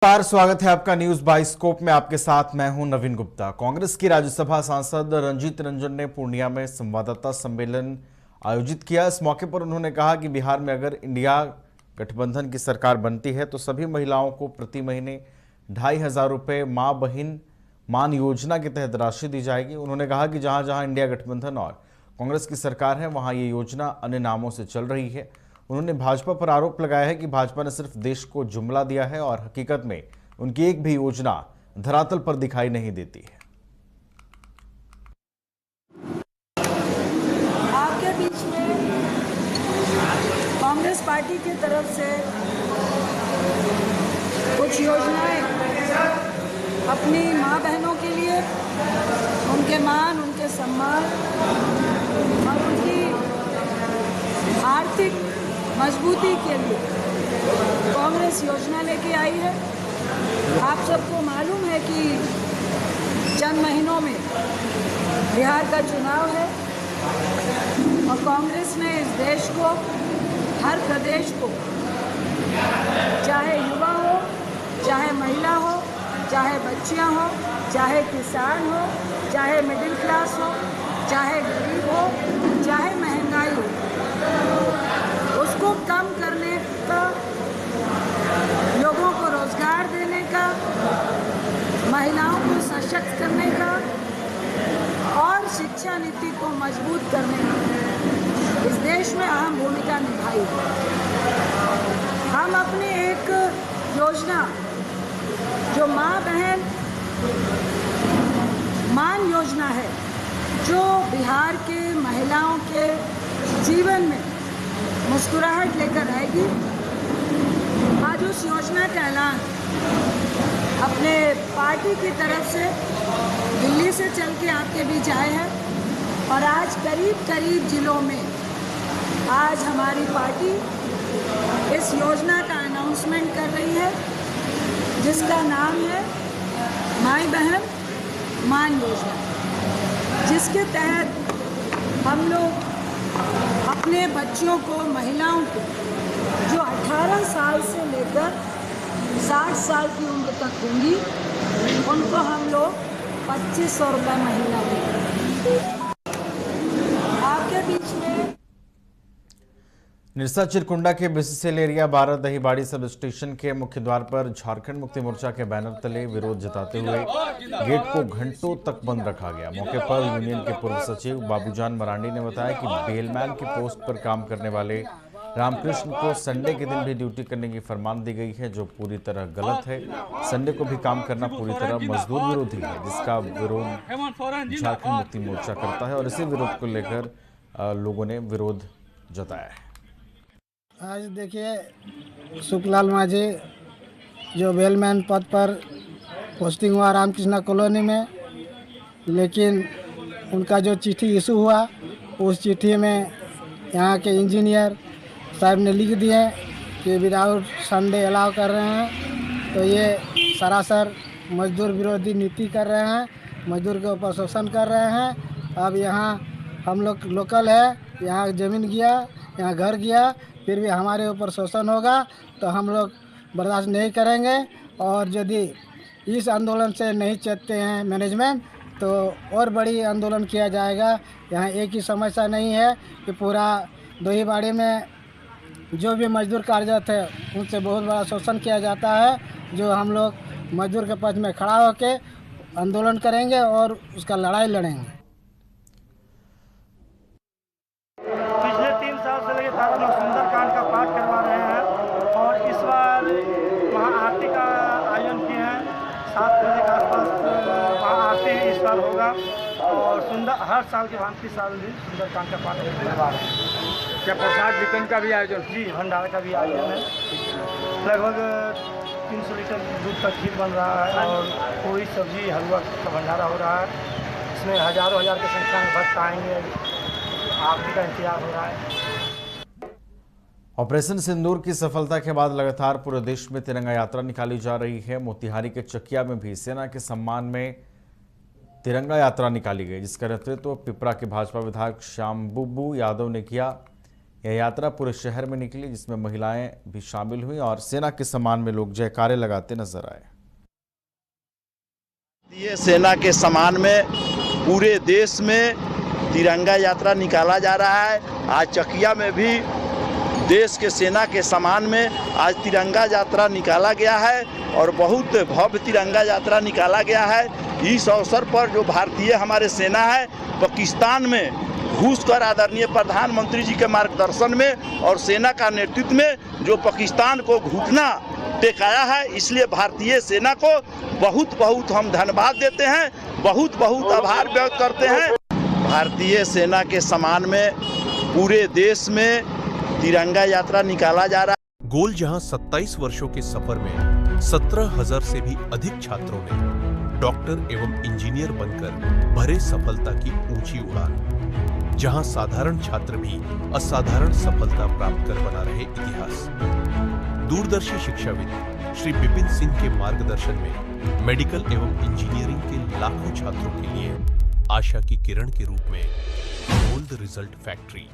नमस्कार, स्वागत है आपका न्यूज बाइस्कोप में। आपके साथ मैं हूं नवीन गुप्ता। कांग्रेस की राज्यसभा सांसद रंजीत रंजन ने पूर्णिया में संवाददाता सम्मेलन आयोजित किया। इस मौके पर उन्होंने कहा कि बिहार में अगर इंडिया गठबंधन की सरकार बनती है तो सभी महिलाओं को प्रति महीने 2,500 रुपये मां बहिन मान योजना के तहत राशि दी जाएगी। उन्होंने कहा कि जहां जहां इंडिया गठबंधन और कांग्रेस की सरकार है वहां ये योजना अन्य नामों से चल रही है। उन्होंने भाजपा पर आरोप लगाया है कि भाजपा ने सिर्फ देश को जुमला दिया है और हकीकत में उनकी एक भी योजना धरातल पर दिखाई नहीं देती है। आपके बीच में कांग्रेस पार्टी की तरफ से कुछ योजनाएं अपनी माँ बहनों के लिए, उनके मान, उनके सम्मान और उनकी आर्थिक मजबूती के लिए कांग्रेस योजना लेके आई है। आप सबको मालूम है कि चंद महीनों में बिहार का चुनाव है और कांग्रेस ने इस देश को, हर प्रदेश को, चाहे युवा हो, चाहे महिला हो, चाहे बच्चियां हो, चाहे किसान हो, चाहे मिडिल क्लास हो, चाहे गरीब हो, चाहे महंगाई हो, उसको कम करने का, लोगों को रोजगार देने का, महिलाओं को सशक्त करने का और शिक्षा नीति को मजबूत करने का इस देश में अहम भूमिका निभाई। हम अपनी एक योजना जो माँ बहन मान योजना है, जो बिहार के महिलाओं के जीवन में मुस्कुराहट लेकर आएगी, आज उस योजना का ऐलान अपने पार्टी की तरफ से दिल्ली से चल के आपके बीच आए हैं और आज करीब करीब जिलों में आज हमारी पार्टी इस योजना का अनाउंसमेंट कर रही है, जिसका नाम है माई बहन मान योजना, जिसके तहत हम लोग अपने बच्चियों को, महिलाओं को जो 18 साल से लेकर 60 साल की उम्र तक होंगी, उनको हम लोग 2,500 रुपये महीना देंगे। आपके बीच में निरसा चिरकुंडा के बीसीसीएल एरिया 12 दहीबाड़ी सब स्टेशन के मुख्य द्वार पर झारखंड मुक्ति मोर्चा के बैनर तले विरोध जताते हुए गेट को घंटों तक बंद रखा गया। मौके पर यूनियन के पूर्व सचिव बाबूजान मरांडी ने बताया कि बेलमैन की पोस्ट पर काम करने वाले रामकृष्ण को संडे के दिन भी ड्यूटी करने की फरमान दी गई है, जो पूरी तरह गलत है। संडे को भी काम करना पूरी तरह मजदूर विरोधी है, जिसका विरोध झारखंड मुक्ति मोर्चा करता है और इसी विरोध को लेकर लोगों ने विरोध जताया है। आज देखिए, सुखलाल माझी जो बेलमैन पद पर पोस्टिंग हुआ रामकृष्णा कॉलोनी में, लेकिन उनका जो चिट्ठी इशू हुआ, उस चिट्ठी में यहाँ के इंजीनियर साहब ने लिख दिए कि विदाउट संडे अलाउ कर रहे हैं। तो ये सरासर मजदूर विरोधी नीति कर रहे हैं, मजदूर के ऊपर शोषण कर रहे हैं। अब यहाँ हम लोग लोकल है, यहाँ ज़मीन गया, यहाँ घर गया, फिर भी हमारे ऊपर शोषण होगा तो हम लोग बर्दाश्त नहीं करेंगे। और यदि इस आंदोलन से नहीं चलते हैं मैनेजमेंट, तो और बड़ी आंदोलन किया जाएगा। यहाँ एक ही समस्या नहीं है कि पूरा दहीबाड़ी में जो भी मजदूर कार्यरत है उनसे बहुत बड़ा शोषण किया जाता है, जो हम लोग मजदूर के पक्ष में खड़ा होकर आंदोलन करेंगे और उसका लड़ाई लड़ेंगे। पिछले 3 साल से लेकर 18 लोग सुंदरकांड का पाठ करवा रहे हैं और इस बार महाआरती का आयोजन किए हैं। 7 बजे के आसपास महाआरती इस बार होगा और हर साल के भांति इस साल भी सुंदरकांड का पाठ करवा रहे हैं। क्या प्रसाद वितरण का भी आयोजन? जी, भंडारा का भी आयोजन है। लगभग 300 लीटर दूध का खीर बन रहा है और पूरी सब्जी हलवा का भंडारा हो रहा है। इसमें हजारों हजार की संख्या में भक्त आएंगे। आरती का इंतजार हो रहा है। ऑपरेशन सिंदूर की सफलता के बाद लगातार पूरे देश में तिरंगा यात्रा निकाली जा रही है। मोतिहारी के चकिया में भी सेना के सम्मान में तिरंगा यात्रा निकाली गई, जिसका नेतृत्व पिपरा के भाजपा विधायक श्याम बुब्बू यादव ने किया। यह यात्रा पूरे शहर में निकली, जिसमें महिलाएं भी शामिल हुई और सेना के सम्मान में लोग जयकारे लगाते नजर आए। ये सेना के सम्मान में पूरे देश में तिरंगा यात्रा निकाला जा रहा है। आज चकिया में भी देश के सेना के सम्मान में आज तिरंगा यात्रा निकाला गया है और बहुत भव्य तिरंगा यात्रा निकाला गया है। इस अवसर पर जो भारतीय हमारे सेना है, पाकिस्तान में घुसकर आदरणीय प्रधानमंत्री जी के मार्गदर्शन में और सेना का नेतृत्व में जो पाकिस्तान को घुटना टेकाया है, इसलिए भारतीय सेना को बहुत बहुत हम धन्यवाद देते हैं, बहुत बहुत आभार व्यक्त करते हैं। भारतीय सेना के सम्मान में पूरे देश में तिरंगा यात्रा निकाला जा रहा है। गोल जहां 27 वर्षों के सफर में 17,000 से भी अधिक छात्रों ने डॉक्टर एवं इंजीनियर बनकर भरे सफलता की ऊंची उड़ान, जहां साधारण छात्र भी असाधारण सफलता प्राप्त कर बना रहे इतिहास। दूरदर्शी शिक्षाविद श्री विपिन सिंह के मार्गदर्शन में मेडिकल एवं इंजीनियरिंग के लाखों छात्रों के लिए आशा की किरण के रूप में गोल्ड रिजल्ट फैक्ट्री